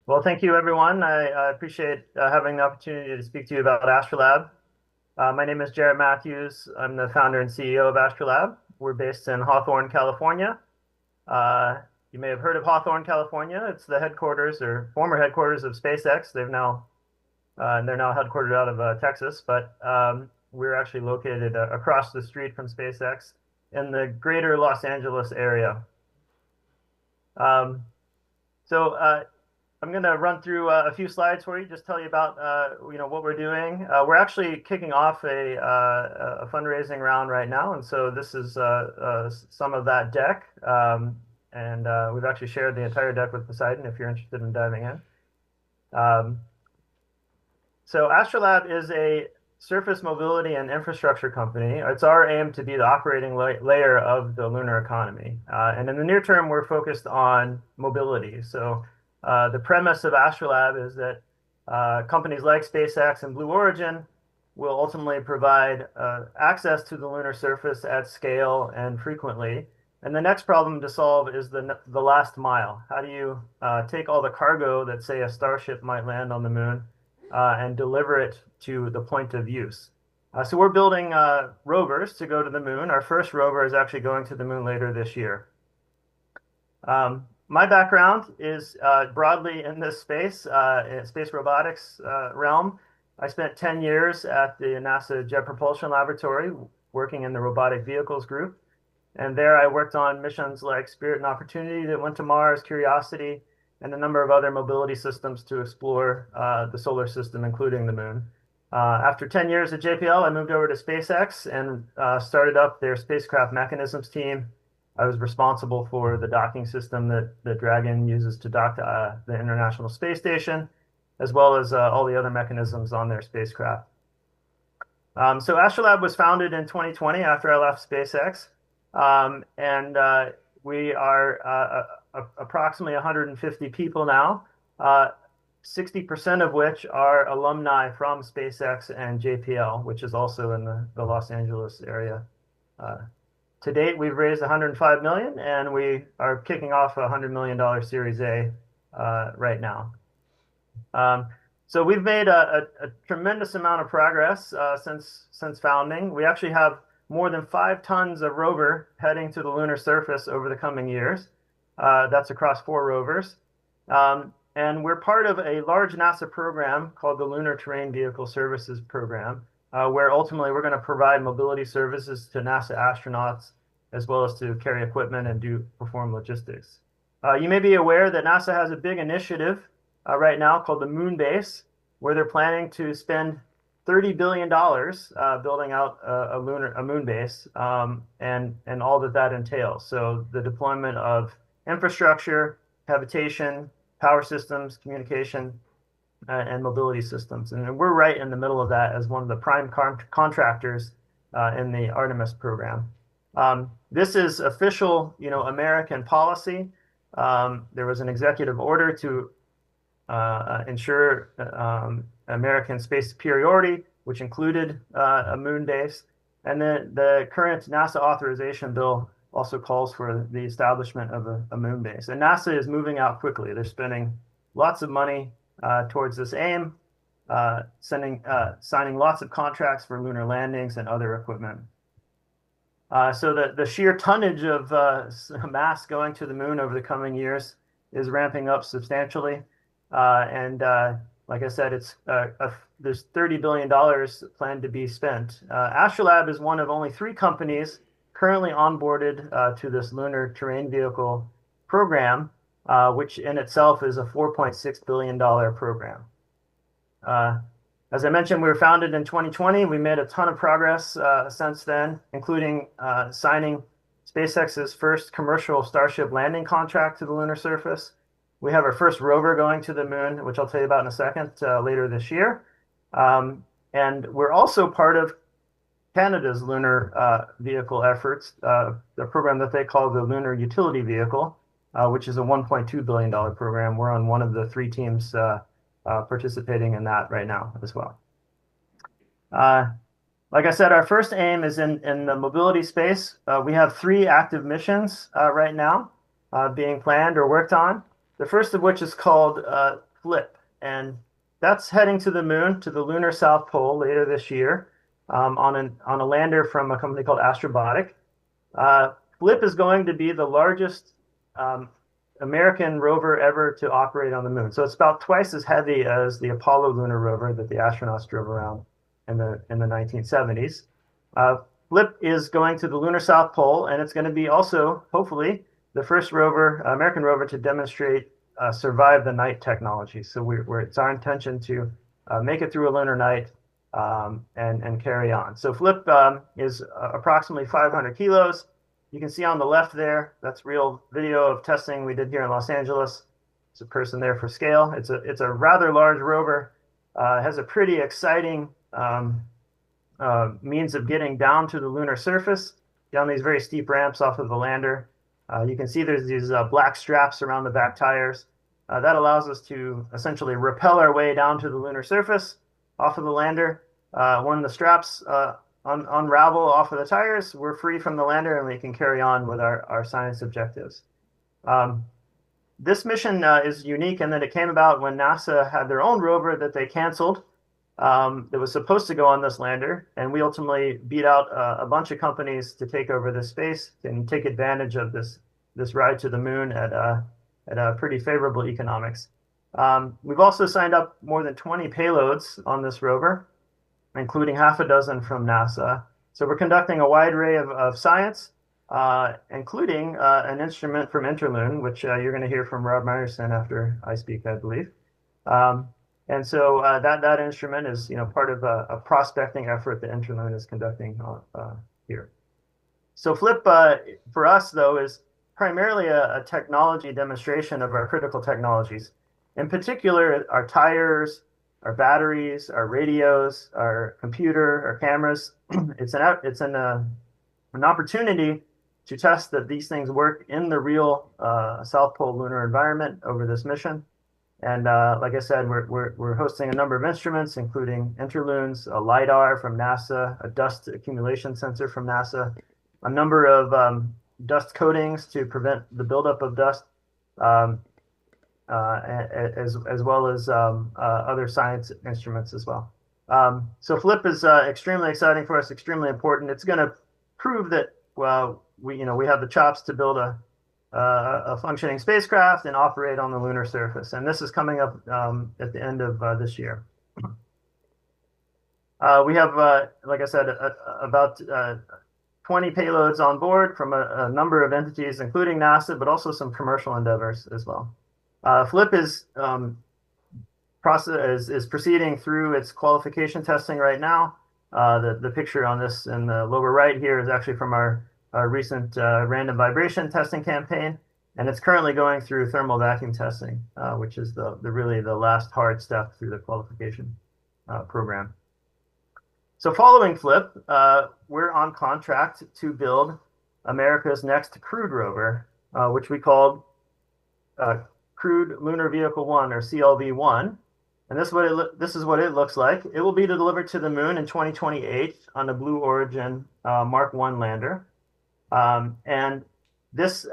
Well, thank you, everyone. I appreciate having the opportunity to speak to you about Astrolab. My name is Jaret Matthews. I'm the founder and CEO of Astrolab. We're based in Hawthorne, California. You may have heard of Hawthorne, California. It's the headquarters or former headquarters of SpaceX. They're now headquartered out of Texas, but we're actually located across the street from SpaceX in the greater Los Angeles area. Um, so I'm going to run through a few slides for you, just tell you about what we're doing. We're actually kicking off a fundraising round right now, and so this is some of that deck. And we've actually shared the entire deck with Poseidon if you're interested in diving in. So Astrolab is a surface mobility and infrastructure company. It's our aim to be the operating layer of the lunar economy. And in the near term, we're focused on mobility. So the premise of Astrolab is that companies like SpaceX and Blue Origin will ultimately provide access to the lunar surface at scale and frequently. And the next problem to solve is the last mile. How do you take all the cargo that, say, a starship might land on the moon and deliver it to the point of use? So we're building rovers to go to the moon. Our first rover is actually going to the moon later this year. My background is broadly in this space robotics realm. I spent 10 years at the NASA Jet Propulsion Laboratory working in the robotic vehicles group. And there I worked on missions like Spirit and Opportunity that went to Mars, Curiosity, and a number of other mobility systems to explore the solar system, including the moon. After 10 years at JPL, I moved over to SpaceX and started up their spacecraft mechanisms team. I was responsible for the docking system that Dragon uses to dock to the International Space Station, as well as all the other mechanisms on their spacecraft. So Astrolab was founded in 2020 after I left SpaceX. And we are approximately 150 people now, 60% of which are alumni from SpaceX and JPL, which is also in the Los Angeles area. To date, we've raised 105 million, and we are kicking off a $100 million Series A right now. So we've made a tremendous amount of progress since founding. We actually have more than 5 tons of rover heading to the lunar surface over the coming years. That's across 4 rovers. And we're part of a large NASA program called the Lunar Terrain Vehicle Services Program, where ultimately we're going to provide mobility services to NASA astronauts, as well as to carry equipment and perform logistics. You may be aware that NASA has a big initiative right now called the Moon Base, where they're planning to spend $30 billion building out a moon base and all that entails. So the deployment of infrastructure, habitation, power systems, communication, and mobility systems. And we're right in the middle of that as one of the prime contractors in the Artemis program. This is official, American policy. There was an executive order to ensure American space superiority, which included a moon base. And then the current NASA authorization bill also calls for the establishment of a moon base. And NASA is moving out quickly. They're spending lots of money towards this aim, signing lots of contracts for lunar landings and other equipment. So the sheer tonnage of mass going to the moon over the coming years is ramping up substantially. Like I said, there's $30 billion planned to be spent. Astrolab is one of only 3 companies currently onboarded to this lunar terrain vehicle program, which in itself is a $4.6 billion program. As I mentioned, we were founded in 2020. We made a ton of progress since then, including signing SpaceX's first commercial Starship landing contract to the lunar surface. We have our first rover going to the moon, which I'll tell you about in a second, later this year. And we're also part of Canada's lunar vehicle efforts, the program that they call the Lunar Utility Vehicle, which is a $1.2 billion program. We're on one of the 3 teams participating in that right now as well. Like I said, our first aim is in the mobility space. We have 3 active missions right now being planned or worked on. The first of which is called FLIP, and that's heading to the moon, to the lunar South Pole later this year, on a lander from a company called Astrobotic. FLIP is going to be the largest American rover ever to operate on the moon. So it's about twice as heavy as the Apollo lunar rover that the astronauts drove around in the 1970s. FLIP is going to the lunar South Pole, and it's going to be also, hopefully, the first rover, American rover, to demonstrate survive the night technology. So it's our intention to make it through a lunar night and carry on. So FLIP is approximately 500 kilos. You can see on the left there, that's real video of testing we did here in Los Angeles. There's a person there for scale. It's a rather large rover. It has a pretty exciting means of getting down to the lunar surface, down these very steep ramps off of the lander. You can see there's these black straps around the back tires. That allows us to essentially rappel our way down to the lunar surface off of the lander. When the straps unravel off of the tires, we're free from the lander and we can carry on with our science objectives. This mission is unique in that it came about when NASA had their own rover that they canceled that was supposed to go on this lander, and we ultimately beat out a bunch of companies to take over this space and take advantage of this ride to the moon at pretty favorable economics. We've also signed up more than 20 payloads on this rover, including half a dozen from NASA. So we're conducting a wide array of science, including an instrument from Interloon, which you're going to hear from Rob Meyerson after I speak, I believe. And so that instrument is part of a prospecting effort that Interloon is conducting here. So FLIP for us, though, is primarily a technology demonstration of our critical technologies. In particular, our tires, our batteries, our radios, our computer, our cameras. It's an opportunity to test that these things work in the real South Pole lunar environment over this mission. And like I said, we're hosting a number of instruments, including Interloons, a LiDAR from NASA, a dust accumulation sensor from NASA, a number of dust coatings to prevent the buildup of dust, as well as other science instruments as well. So FLIP is extremely exciting for us, extremely important. It's going to prove that we have the chops to build a functioning spacecraft and operate on the lunar surface. And this is coming up at the end of this year. We have, like I said, about 20 payloads on board from a number of entities, including NASA, but also some commercial endeavors as well. FLIP is proceeding through its qualification testing right now. The picture on this in the lower right here is actually from our recent random vibration testing campaign, and it's currently going through thermal vacuum testing, which is really the last hard step through the qualification program. So following FLIP, we're on contract to build America's next crewed rover, which we called Crewed Lunar Vehicle 1, or CLV-1. And this is what it looks like. It will be delivered to the moon in 2028 on a Blue Origin Mark 1 lander. And this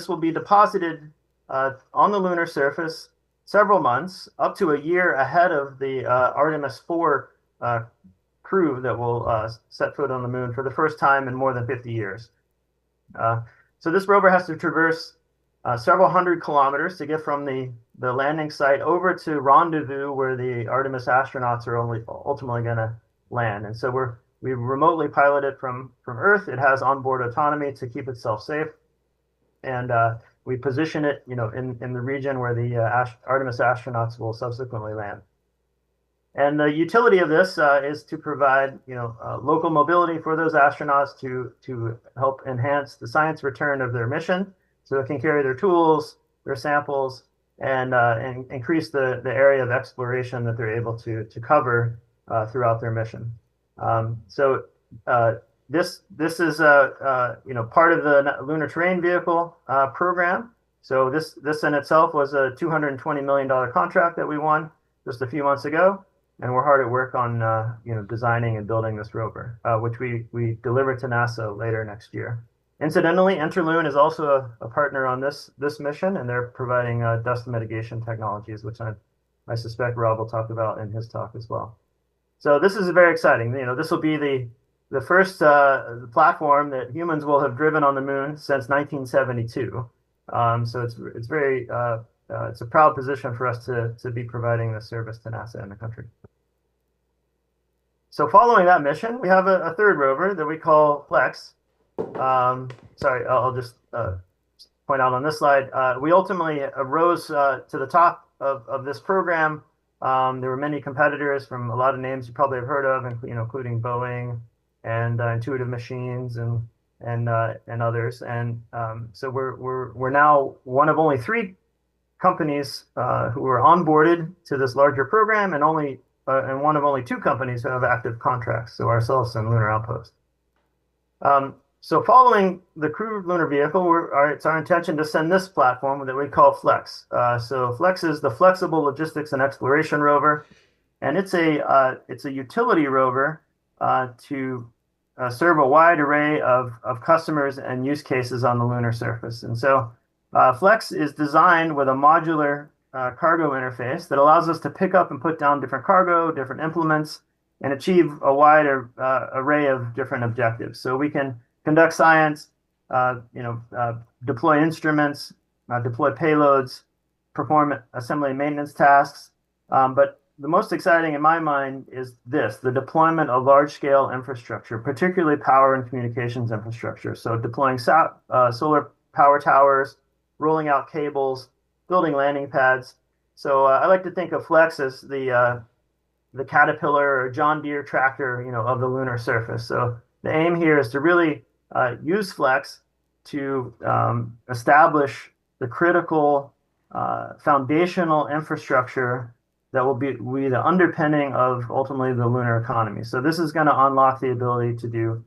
will be deposited on the lunar surface several months, up to a year ahead of the Artemis 4 crew that will set foot on the moon for the first time in more than 50 years. So this rover has to traverse several hundred kilometers to get from the landing site over to rendezvous where the Artemis astronauts are ultimately going to land. And so we remotely pilot it from Earth. It has onboard autonomy to keep itself safe, and we position it, in the region where the Artemis astronauts will subsequently land. And the utility of this is to provide, local mobility for those astronauts to help enhance the science return of their mission, so it can carry their tools, their samples, and increase the area of exploration that they're able to cover throughout their mission. So this is part of the Lunar Terrain Vehicle program. So this in itself was a $220 million contract that we won just a few months ago, and we're hard at work on designing and building this rover, which we deliver to NASA later next year. Incidentally, Interloon is also a partner on this mission, and they're providing dust mitigation technologies, which I'm I suspect Rob will talk about in his talk as well. So this is very exciting. This will be the first platform that humans will have driven on the moon since 1972. So it's very it's a proud position for us to be providing this service to NASA and the country. So following that mission, we have a third rover that we call Flex. Sorry, I'll just point out on this slide. We ultimately rose to the top of this program. There were many competitors from a lot of names you probably have heard of, including Boeing and Intuitive Machines and others. And so we're now one of only 3 companies who are onboarded to this larger program, and one of only 2 companies who have active contracts. So ourselves and Lunar Outpost. So following the crewed lunar vehicle, it's our intention to send this platform that we call Flex. So Flex is the Flexible Logistics and Exploration Rover, and it's a utility rover to serve a wide array of customers and use cases on the lunar surface. And so Flex is designed with a modular cargo interface that allows us to pick up and put down different cargo, different implements, and achieve a wide array of different objectives. So we can conduct science, deploy instruments, deploy payloads, perform assembly and maintenance tasks. But the most exciting in my mind is the deployment of large-scale infrastructure, particularly power and communications infrastructure. So deploying solar power towers, rolling out cables, building landing pads. So I like to think of Flex as the Caterpillar or John Deere tractor, of the lunar surface. So the aim here is to really use Flex to establish the critical foundational infrastructure that will be the underpinning of ultimately the lunar economy. So this is going to unlock the ability to do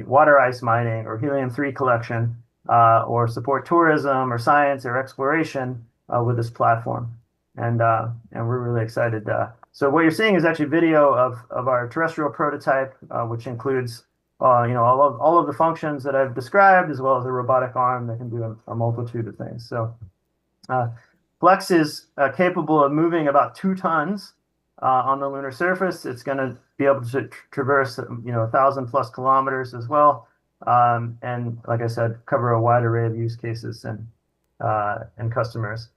water ice mining or helium-3 collection or support tourism or science or exploration with this platform. And we're really excited. So what you're seeing is actually video of our terrestrial prototype, which includes all of the functions that I've described, as well as a robotic arm that can do a multitude of things. So Flex is capable of moving about 2 tons on the lunar surface. It's going to be able to traverse 1,000+ kilometers as well, and like I said, cover a wide array of use cases and customers.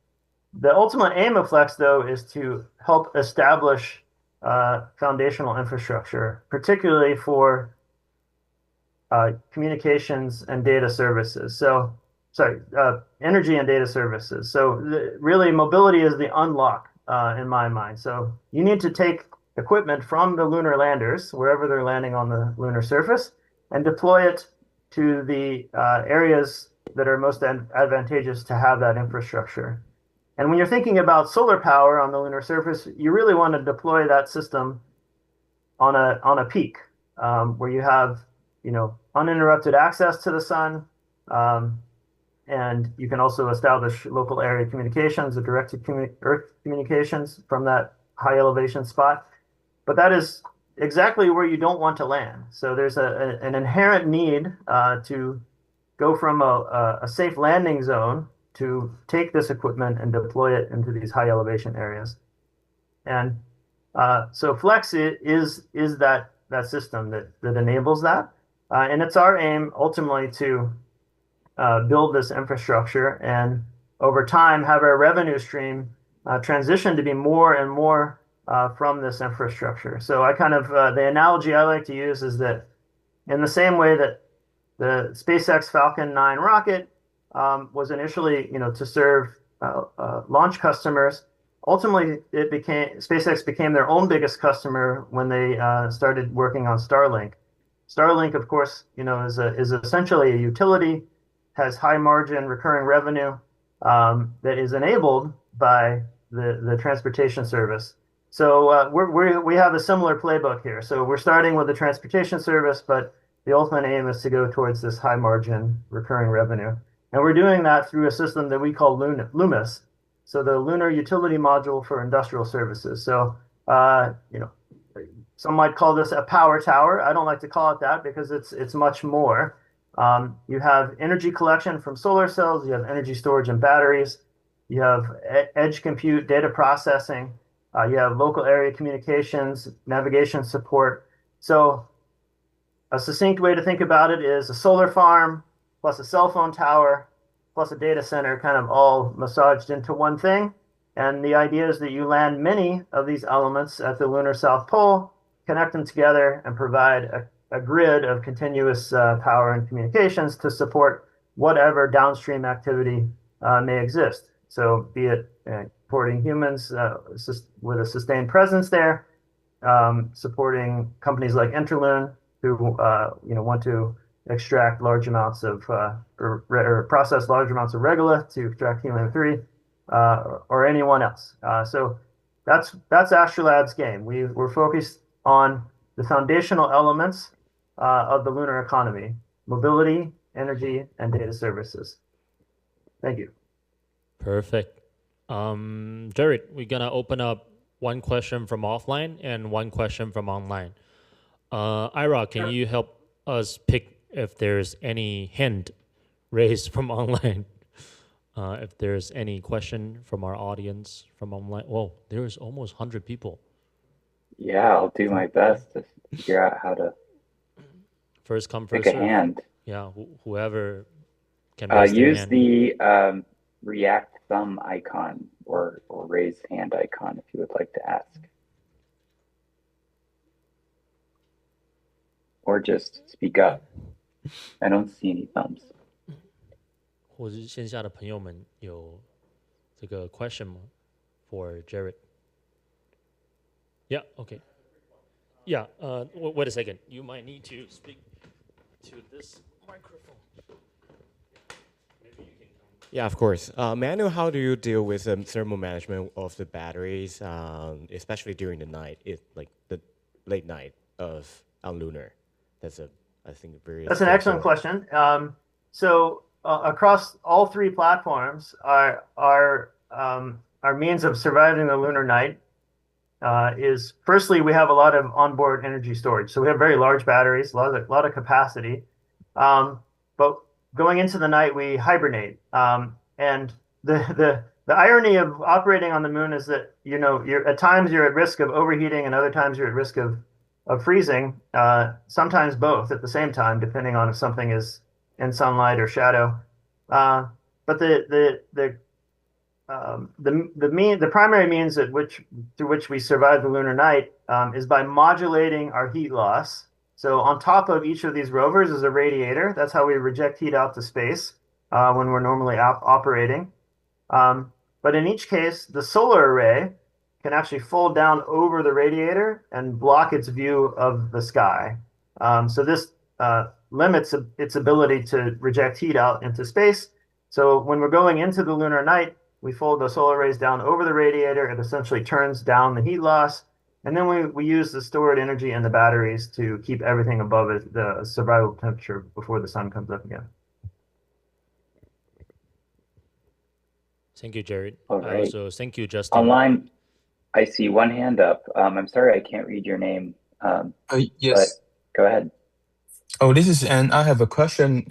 The ultimate aim of Flex, though, is to help establish foundational infrastructure, particularly for communications and data services. So, energy and data services. So really mobility is the unlock in my mind. So you need to take equipment from the lunar landers, wherever they're landing on the lunar surface, and deploy it to the areas that are most advantageous to have that infrastructure. And when you're thinking about solar power on the lunar surface, you really want to deploy that system on a peak where you have uninterrupted access to the sun, and you can also establish local area communications or direct-to-Earth communications from that high elevation spot. But that is exactly where you don't want to land. So there's an inherent need to go from a safe landing zone to take this equipment and deploy it into these high elevation areas. And so Flex is that system that enables that. And it's our aim ultimately to build this infrastructure and over time have our revenue stream transition to be more and more from this infrastructure. So the analogy I like to use is that in the same way that the SpaceX Falcon 9 rocket was initially, to serve launch customers, ultimately SpaceX became their own biggest customer when they started working on Starlink. Starlink, of course, is essentially a utility, has high margin recurring revenue that is enabled by the transportation service. So we have a similar playbook here. So we're starting with the transportation service, but the ultimate aim is to go towards this high margin recurring revenue. And we're doing that through a system that we call Lumis. So the Lunar Utility Module for Industrial Services. So, some might call this a power tower. I don't like to call it that because it's much more. You have energy collection from solar cells, you have energy storage and batteries, You have edge compute, data processing. You have local area communications, navigation support. So a succinct way to think about it is a solar farm plus a cell phone tower plus a data center kind of all massaged into one thing. And the idea is that you land many of these elements at the lunar South Pole, connect them together, and provide a grid of continuous power and communications to support whatever downstream activity may exist. So be it supporting humans with a sustained presence there, supporting companies like Interloon who want to extract large amounts of or process large amounts of regolith to extract helium-3, or anyone else. So that's Astrolab's game. We're focused on the foundational elements of the lunar economy: mobility, energy, and data services. Thank you. Perfect. Jared, we're gonna open up one question from offline and one question from online. Ira, can you help us pick if there's any hand raised from online? If there's any question from our audience from online. Whoa, there's almost 100 people. Yeah, I'll do my best to figure out how to First come, pick first a serve. hand. Yeah, whoever can raise their Use hand. the react thumb icon or raise hand icon if you would like to ask. Or just speak up. I don't see any thumbs. 或是线下的朋友们有这个 question 吗 for Jared? Yeah, okay. Yeah, wait a second. You might need to speak to this microphone. Maybe you can come. Yeah, of course. May I know how do you deal with thermal management of the batteries, especially during the night, like the late night of on lunar? That's I think, very. That's an excellent question. So across all three platforms, our means of surviving the lunar night is firstly we have a lot of onboard energy storage. So we have very large batteries, a lot of capacity. But going into the night, we hibernate. And the irony of operating on the moon is that you're at times you're at risk of overheating, and other times you're at risk of freezing. Sometimes both at the same time, depending on if something is in sunlight or shadow. But the primary means through which we survive the lunar night is by modulating our heat loss. So on top of each of these rovers is a radiator. That's how we reject heat out to space when we're normally operating. But in each case, the solar array can actually fold down over the radiator and block its view of the sky. So this limits its ability to reject heat out into space. So when we're going into the lunar night, we fold the solar rays down over the radiator. It essentially turns down the heat loss. And then we use the stored energy in the batteries to keep everything above the survival temperature before the sun comes up again. Thank you, Jared. All right. Also, thank you, Justin. Online, I see one hand up. I'm sorry I can't read your name. Yes. But go ahead. Oh, this is and I have a question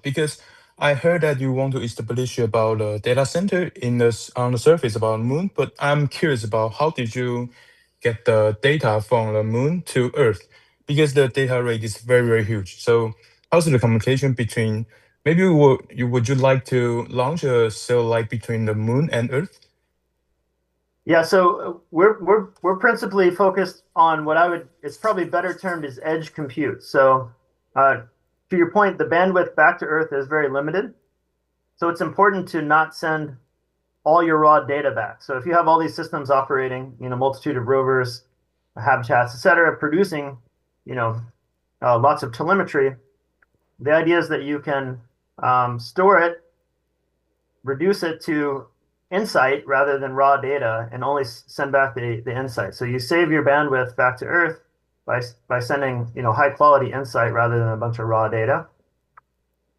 because I heard that you want to establish about a data center on the surface about the moon, but I'm curious about how did you get the data from the moon to Earth? Because the data rate is very, very huge. So how's the communication between maybe would you like to launch a satellite between the moon and Earth? Yeah, so we're principally focused on it's probably better termed as edge compute. So to your point, the bandwidth back to Earth is very limited. So it's important to not send all your raw data back. So if you have all these systems operating, multitude of rovers, habitats, et cetera, producing, lots of telemetry, the idea is that you can store it, reduce it to insight rather than raw data, and only send back the insight. So you save your bandwidth back to Earth by sending high quality insight rather than a bunch of raw data.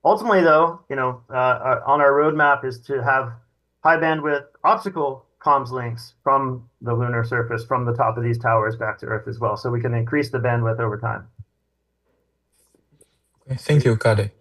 Ultimately, though, on our roadmap is to have high bandwidth optical comms links from the lunar surface, from the top of these towers back to Earth as well, so we can increase the bandwidth over time. Okay, thank you, got it.